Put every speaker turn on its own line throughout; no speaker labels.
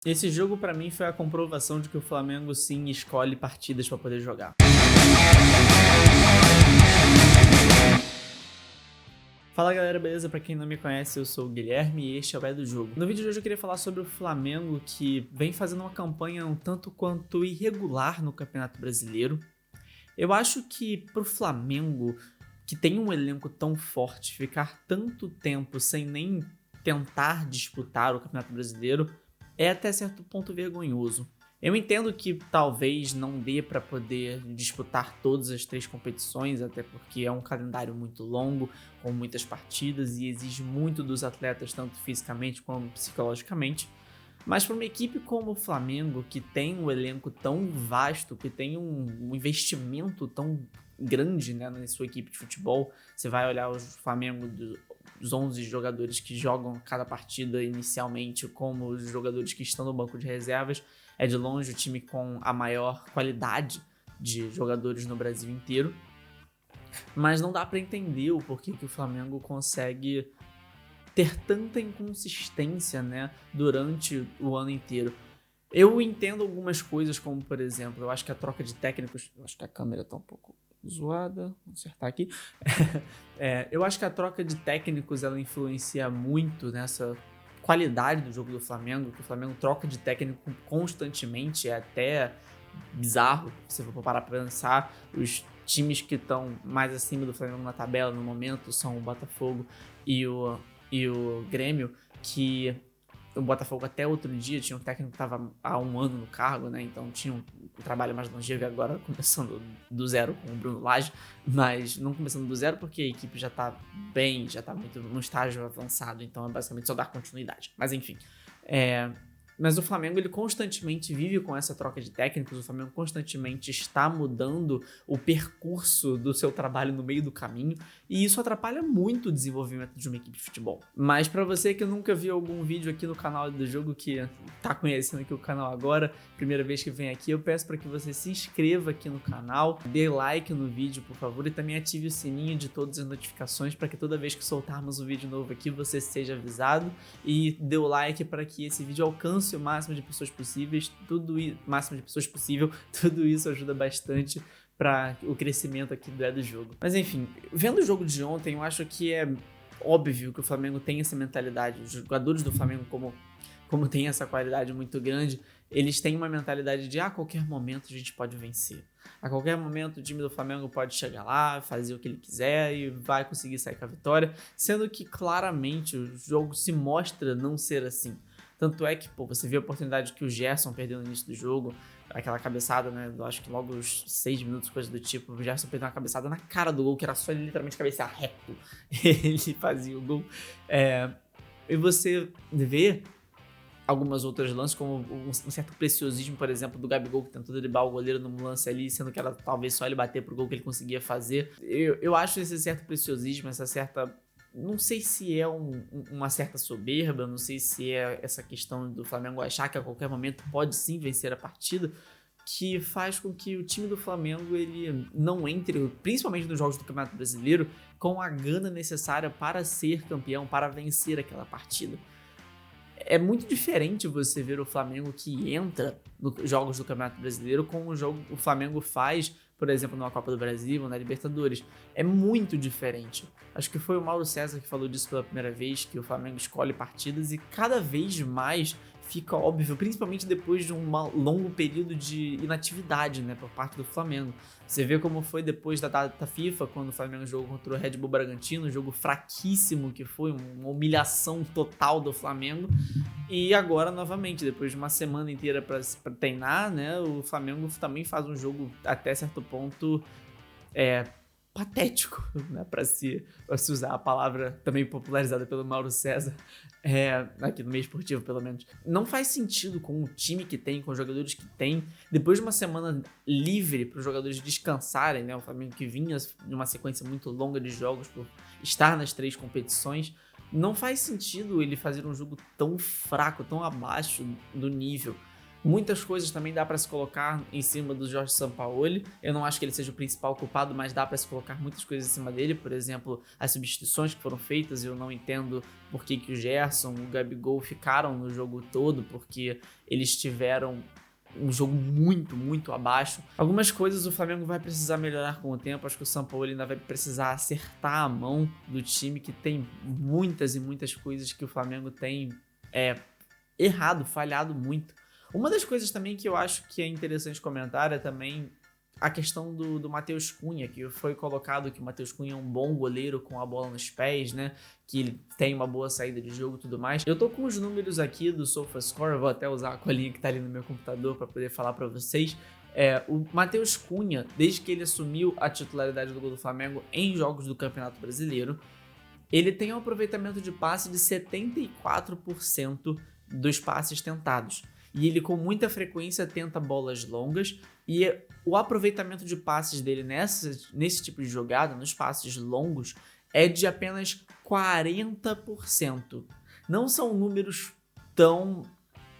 Esse jogo pra mim foi a comprovação de que o Flamengo sim escolhe partidas pra poder jogar. Fala galera, beleza? Pra quem não me conhece, eu sou o Guilherme e este é o É do Jogo. No vídeo de hoje eu queria falar sobre o Flamengo, que vem fazendo uma campanha um tanto quanto irregular no Campeonato Brasileiro. Eu acho que pro Flamengo, que tem um elenco tão forte, ficar tanto tempo sem nem tentar disputar o Campeonato Brasileiro é até certo ponto vergonhoso. Eu entendo que talvez não dê para poder disputar todas as 3 competições, até porque é um calendário muito longo, com muitas partidas e exige muito dos atletas, tanto fisicamente como psicologicamente. Mas para uma equipe como o Flamengo, que tem um elenco tão vasto, que tem um investimento tão grande, né, na sua equipe de futebol, você vai olhar o Flamengo dos 11 jogadores que jogam cada partida inicialmente, como os jogadores que estão no banco de reservas, é de longe o time com a maior qualidade de jogadores no Brasil inteiro. Mas não dá para entender o porquê que o Flamengo consegue ter tanta inconsistência, né, durante o ano inteiro. Eu entendo algumas coisas, como por exemplo, eu acho que a troca de técnicos. Eu acho que a câmera tá um pouco zoada. Vou acertar aqui. Eu acho que a troca de técnicos ela influencia muito nessa qualidade do jogo do Flamengo, que o Flamengo troca de técnico constantemente, é até bizarro se for parar pra pensar. Os times que estão mais acima do Flamengo na tabela no momento são o Botafogo e o Grêmio, que o Botafogo até outro dia tinha um técnico que estava há um ano no cargo, né? Então tinha um trabalho mais longevo e agora começando do zero com o Bruno Lage, mas não começando do zero porque a equipe já tá bem, já tá muito no estágio avançado, então é basicamente só dar continuidade. Mas enfim, mas o Flamengo ele constantemente vive com essa troca de técnicos, o Flamengo constantemente está mudando o percurso do seu trabalho no meio do caminho, e isso atrapalha muito o desenvolvimento de uma equipe de futebol. Mas para você que nunca viu algum vídeo aqui no canal do jogo, que tá conhecendo aqui o canal agora, primeira vez que vem aqui, eu peço para que você se inscreva aqui no canal, dê like no vídeo, por favor, e também ative o sininho de todas as notificações para que toda vez que soltarmos um vídeo novo aqui, você seja avisado, e dê o like para que esse vídeo alcance o máximo de pessoas possíveis, tudo isso ajuda bastante para o crescimento aqui do jogo. Mas enfim, vendo o jogo de ontem, eu acho que é óbvio que o Flamengo tem essa mentalidade. Os jogadores do Flamengo, como tem essa qualidade muito grande, eles têm uma mentalidade de a qualquer momento a gente pode vencer. A qualquer momento o time do Flamengo pode chegar lá, fazer o que ele quiser e vai conseguir sair com a vitória, sendo que claramente o jogo se mostra não ser assim. Tanto é que, você viu a oportunidade que o Gerson perdeu no início do jogo, aquela cabeçada, né? Eu acho que logo os 6 minutos, coisa do tipo, o Gerson perdeu uma cabeçada na cara do gol, que era só ele literalmente cabecear reto. Ele fazia o gol. E você vê algumas outras lances, como um certo preciosismo, por exemplo, do Gabigol, que tentou driblar o goleiro num lance ali, sendo que era talvez só ele bater pro gol que ele conseguia fazer. Eu acho esse certo preciosismo, essa certa... Não sei se é uma certa soberba, não sei se é essa questão do Flamengo achar que a qualquer momento pode sim vencer a partida, que faz com que o time do Flamengo ele não entre, principalmente nos jogos do Campeonato Brasileiro, com a gana necessária para ser campeão, para vencer aquela partida. É muito diferente você ver o Flamengo que entra nos jogos do Campeonato Brasileiro com o Flamengo faz, por exemplo, numa Copa do Brasil ou na Libertadores. É muito diferente. Acho que foi o Mauro César que falou disso pela primeira vez, que o Flamengo escolhe partidas e cada vez mais fica óbvio, principalmente depois de um longo período de inatividade, né, por parte do Flamengo. Você vê como foi depois da data FIFA, quando o Flamengo jogou contra o Red Bull Bragantino, um jogo fraquíssimo que foi, uma humilhação total do Flamengo. E agora, novamente, depois de uma semana inteira para treinar, né, o Flamengo também faz um jogo até certo ponto patético, né, para se usar a palavra também popularizada pelo Mauro César, aqui no meio esportivo pelo menos. Não faz sentido com o time que tem, com os jogadores que tem, depois de uma semana livre para os jogadores descansarem, né, o Flamengo que vinha numa sequência muito longa de jogos por estar nas 3 competições, não faz sentido ele fazer um jogo tão fraco, tão abaixo do nível. Muitas coisas também dá para se colocar em cima do Jorge Sampaoli. Eu não acho que ele seja o principal culpado, mas dá para se colocar muitas coisas em cima dele. Por exemplo, as substituições que foram feitas. Eu não entendo por que o Gerson, o Gabigol ficaram no jogo todo, porque eles tiveram um jogo muito, muito abaixo. Algumas coisas o Flamengo vai precisar melhorar com o tempo. Acho que o Sampaoli ainda vai precisar acertar a mão do time, que tem muitas e muitas coisas que o Flamengo tem errado, falhado muito. Uma das coisas também que eu acho que é interessante comentar é também a questão do Matheus Cunha, que foi colocado que o Matheus Cunha é um bom goleiro com a bola nos pés, né? Que ele tem uma boa saída de jogo e tudo mais. Eu tô com os números aqui do SofaScore, vou até usar a colinha que tá ali no meu computador para poder falar para vocês. O Matheus Cunha, desde que ele assumiu a titularidade do gol do Flamengo em jogos do Campeonato Brasileiro, ele tem um aproveitamento de passe de 74% dos passes tentados. E ele com muita frequência tenta bolas longas, e o aproveitamento de passes dele nesse tipo de jogada, nos passes longos, é de apenas 40%. Não são números tão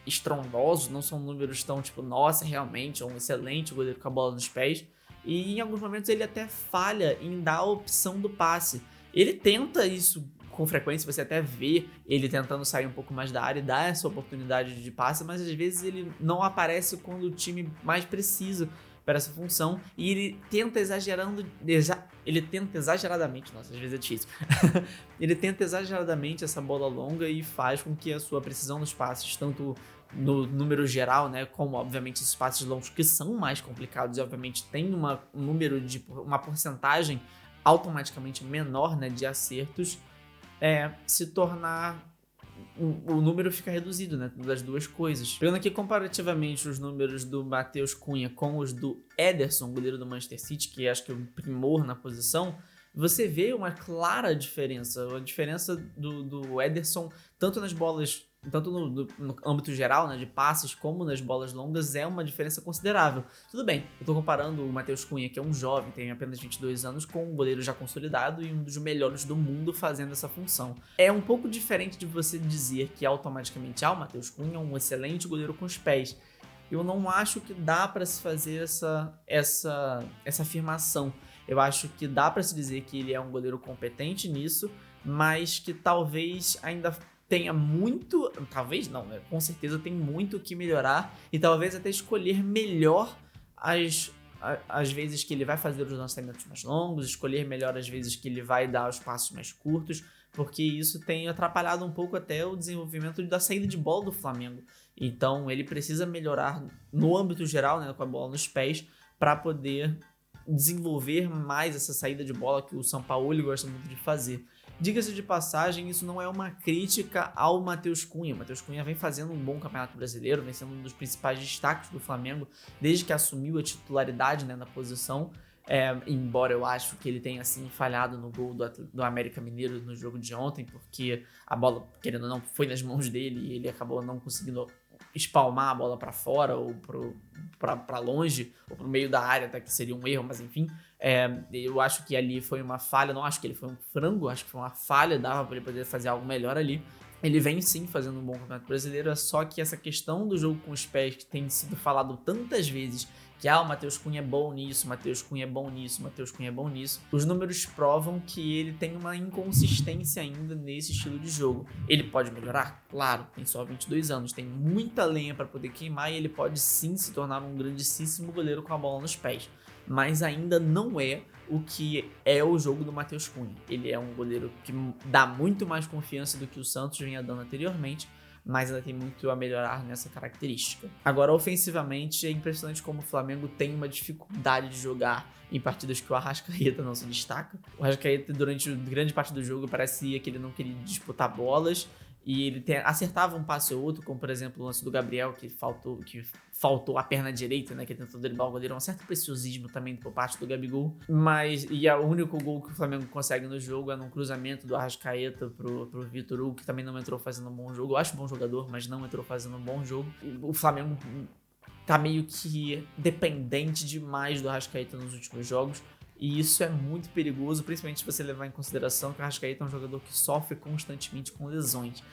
estrondosos, não são números tão tipo, nossa, realmente é um excelente goleiro com a bola nos pés, e em alguns momentos ele até falha em dar a opção do passe. Ele tenta isso com frequência, você até vê ele tentando sair um pouco mais da área e dar essa oportunidade de passe, mas às vezes ele não aparece quando o time mais precisa para essa função, e ele tenta exageradamente, nossa, às vezes é difícil, ele tenta exageradamente essa bola longa e faz com que a sua precisão nos passes, tanto no número geral, né, como obviamente esses passes longos que são mais complicados e obviamente tem um número de uma porcentagem automaticamente menor, né, de acertos, se tornar o número fica reduzido, né, das duas coisas. Pegando aqui comparativamente os números do Matheus Cunha com os do Ederson, goleiro do Manchester City, que acho que é o primor na posição, você vê uma clara diferença. A diferença do Ederson, tanto nas bolas, tanto no âmbito geral, né, de passes, como nas bolas longas, é uma diferença considerável. Tudo bem, eu tô comparando o Matheus Cunha, que é um jovem, tem apenas 22 anos, com um goleiro já consolidado e um dos melhores do mundo fazendo essa função. É um pouco diferente de você dizer que automaticamente, o Matheus Cunha é um excelente goleiro com os pés. Eu não acho que dá para se fazer essa afirmação. Eu acho que dá para se dizer que ele é um goleiro competente nisso, mas que talvez ainda tenha muito, talvez não, né? Com certeza tem muito o que melhorar, e talvez até escolher melhor as vezes que ele vai fazer os lançamentos mais longos, escolher melhor as vezes que ele vai dar os passos mais curtos, porque isso tem atrapalhado um pouco até o desenvolvimento da saída de bola do Flamengo. Então ele precisa melhorar no âmbito geral, né, com a bola nos pés, para poder desenvolver mais essa saída de bola que o Sampaoli gosta muito de fazer. Diga-se de passagem, isso não é uma crítica ao Matheus Cunha. O Matheus Cunha vem fazendo um bom Campeonato Brasileiro, vem sendo um dos principais destaques do Flamengo desde que assumiu a titularidade, né, na posição. Embora eu acho que ele tenha assim falhado no gol do América Mineiro no jogo de ontem, porque a bola, querendo ou não, foi nas mãos dele e ele acabou não conseguindo espalmar a bola para fora ou para longe, ou para o meio da área, até que seria um erro, mas enfim. Eu acho que ali foi uma falha, não acho que ele foi um frango, acho que foi uma falha, dava para ele poder fazer algo melhor ali. Ele vem sim fazendo um bom Campeonato Brasileiro, só que essa questão do jogo com os pés, que tem sido falado tantas vezes, que o Matheus Cunha é bom nisso, Matheus Cunha é bom nisso, Matheus Cunha é bom nisso, os números provam que ele tem uma inconsistência ainda nesse estilo de jogo. Ele pode melhorar? Claro, tem só 22 anos, tem muita lenha para poder queimar, e ele pode sim se tornar um grandíssimo goleiro com a bola nos pés, mas ainda não é o que é o jogo do Matheus Cunha. Ele é um goleiro que dá muito mais confiança do que o Santos vinha dando anteriormente, mas ainda tem muito a melhorar nessa característica. Agora, ofensivamente, é impressionante como o Flamengo tem uma dificuldade de jogar em partidas que o Arrascaeta não se destaca. O Arrascaeta, durante grande parte do jogo, parecia que ele não queria disputar bolas, e ele acertava um passe ou outro, como por exemplo o lance do Gabriel, que faltou a perna direita, né, que ele tentou driblar o goleiro, um certo preciosismo também por parte do Gabigol, o único gol que o Flamengo consegue no jogo é num cruzamento do Arrascaeta pro Vitor Hugo, que também não entrou fazendo um bom jogo. Eu acho bom jogador, mas não entrou fazendo um bom jogo. O Flamengo tá meio que dependente demais do Arrascaeta nos últimos jogos, e isso é muito perigoso, principalmente se você levar em consideração que o Arrascaeta é um jogador que sofre constantemente com lesões.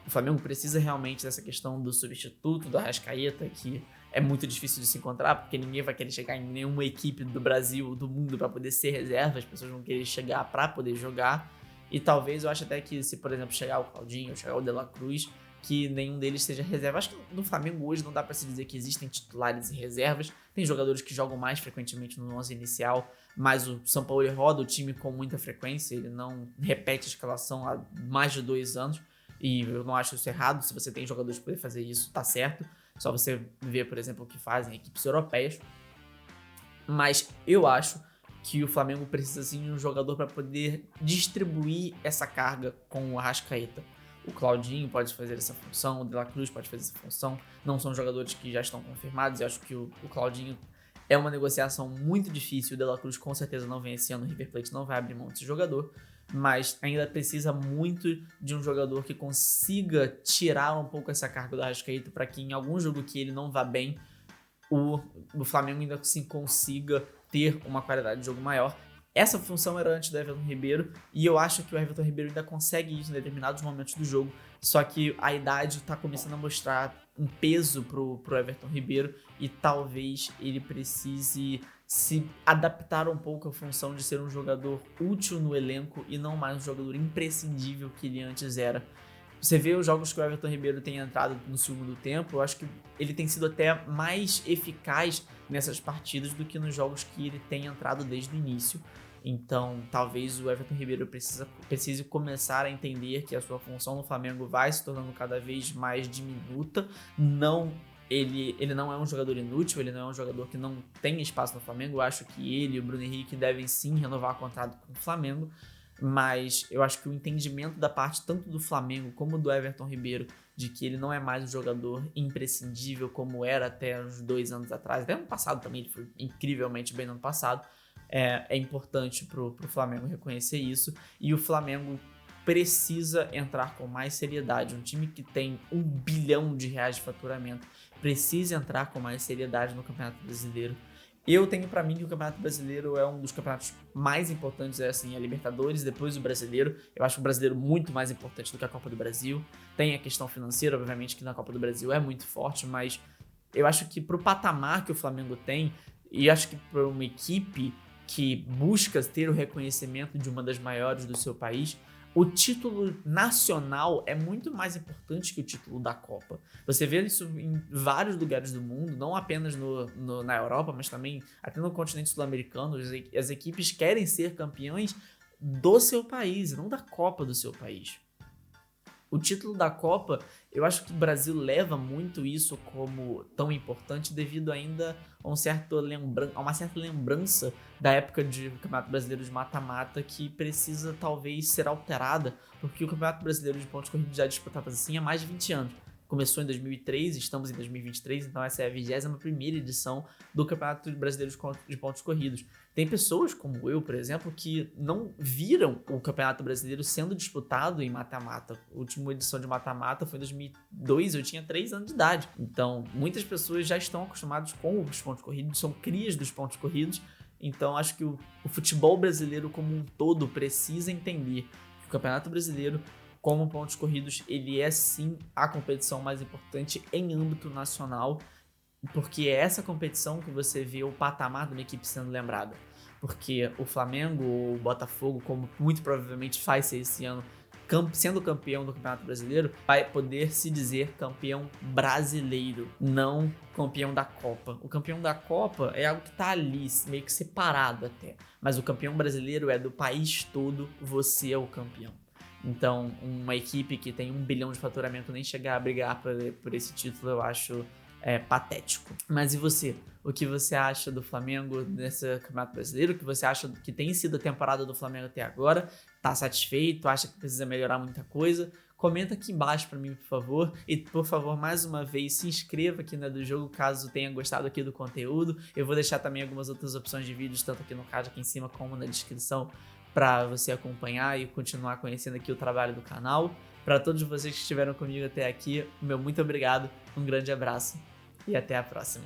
O Flamengo precisa realmente dessa questão do substituto, do Arrascaeta, que é muito difícil de se encontrar, porque ninguém vai querer chegar em nenhuma equipe do Brasil, do mundo, para poder ser reserva, as pessoas vão querer chegar para poder jogar. E talvez eu acho até que se, por exemplo, chegar o Claudinho, chegar o De La Cruz, que nenhum deles seja reserva. Acho que no Flamengo hoje não dá para se dizer que existem titulares e reservas. Tem jogadores que jogam mais frequentemente no 11 inicial, mas o Sampaoli roda o time com muita frequência, ele não repete a escalação há mais de 2 anos, e eu não acho isso errado. Se você tem jogadores que poder fazer isso, tá certo. Só você ver, por exemplo, o que fazem equipes europeias. Mas eu acho que o Flamengo precisa sim de um jogador para poder distribuir essa carga com o Arrascaeta. O Claudinho pode fazer essa função, o De La Cruz pode fazer essa função. Não são jogadores que já estão confirmados. Eu acho que o Claudinho é uma negociação muito difícil. O De La Cruz com certeza não vem esse ano. O River Plate não vai abrir mão desse jogador. Mas ainda precisa muito de um jogador que consiga tirar um pouco essa carga do Arrascaeta, para que em algum jogo que ele não vá bem, o Flamengo ainda assim consiga ter uma qualidade de jogo maior. Essa função era antes do Everton Ribeiro, e eu acho que o Everton Ribeiro ainda consegue isso em determinados momentos do jogo, só que a idade está começando a mostrar um peso pro Everton Ribeiro, e talvez ele precise se adaptar um pouco à função de ser um jogador útil no elenco e não mais um jogador imprescindível que ele antes era. Você vê os jogos que o Everton Ribeiro tem entrado no segundo tempo, eu acho que ele tem sido até mais eficaz nessas partidas do que nos jogos que ele tem entrado desde o início. Então, talvez o Everton Ribeiro precise começar a entender que a sua função no Flamengo vai se tornando cada vez mais diminuta. Ele não é um jogador inútil, ele não é um jogador que não tem espaço no Flamengo. Eu acho que ele e o Bruno Henrique devem sim renovar o contrato com o Flamengo, mas eu acho que o entendimento da parte tanto do Flamengo como do Everton Ribeiro de que ele não é mais um jogador imprescindível como era até uns 2 anos atrás, até ano passado também, ele foi incrivelmente bem no ano passado, é importante pro Flamengo reconhecer isso, e o Flamengo precisa entrar com mais seriedade. Um time que tem R$1 bilhão de faturamento precisa entrar com mais seriedade no Campeonato Brasileiro. Eu tenho pra mim que o Campeonato Brasileiro é um dos campeonatos mais importantes, assim, a Libertadores, depois o Brasileiro. Eu acho o Brasileiro muito mais importante do que a Copa do Brasil. Tem a questão financeira, obviamente, que na Copa do Brasil é muito forte, mas eu acho que pro patamar que o Flamengo tem, e acho que pra uma equipe que busca ter o reconhecimento de uma das maiores do seu país, o título nacional é muito mais importante que o título da Copa. Você vê isso em vários lugares do mundo, não apenas na Europa, mas também até no continente sul-americano. As equipes querem ser campeões do seu país, não da Copa do seu país. O título da Copa, eu acho que o Brasil leva muito isso como tão importante devido ainda a uma certa lembrança da época de Campeonato Brasileiro de mata-mata que precisa talvez ser alterada, porque o Campeonato Brasileiro de pontos corridos já é disputado assim há mais de 20 anos. Começou em 2003, estamos em 2023, então essa é a 21ª edição do Campeonato Brasileiro de Pontos Corridos. Tem pessoas como eu, por exemplo, que não viram o Campeonato Brasileiro sendo disputado em mata-mata. A última edição de mata-mata foi em 2002, eu tinha 3 anos de idade. Então, muitas pessoas já estão acostumadas com os pontos corridos, são crias dos pontos corridos. Então, acho que o futebol brasileiro como um todo precisa entender que o Campeonato Brasileiro, como pontos corridos, ele é sim a competição mais importante em âmbito nacional, porque é essa competição que você vê o patamar de uma equipe sendo lembrada. Porque o Flamengo ou o Botafogo, como muito provavelmente vai ser esse ano, sendo campeão do Campeonato Brasileiro, vai poder se dizer campeão brasileiro, não campeão da Copa. O campeão da Copa é algo que tá ali, meio que separado até. Mas o campeão brasileiro é do país todo, você é o campeão. Então, uma equipe que tem 1 bilhão de faturamento nem chegar a brigar por esse título, eu acho patético. Mas e você? O que você acha do Flamengo nesse Campeonato Brasileiro? O que você acha que tem sido a temporada do Flamengo até agora? Tá satisfeito? Acha que precisa melhorar muita coisa? Comenta aqui embaixo pra mim, por favor. E, por favor, mais uma vez, se inscreva aqui na do jogo, caso tenha gostado aqui do conteúdo. Eu vou deixar também algumas outras opções de vídeos, tanto aqui no card aqui em cima, como na descrição, para você acompanhar e continuar conhecendo aqui o trabalho do canal. Para todos vocês que estiveram comigo até aqui, meu muito obrigado, um grande abraço e até a próxima.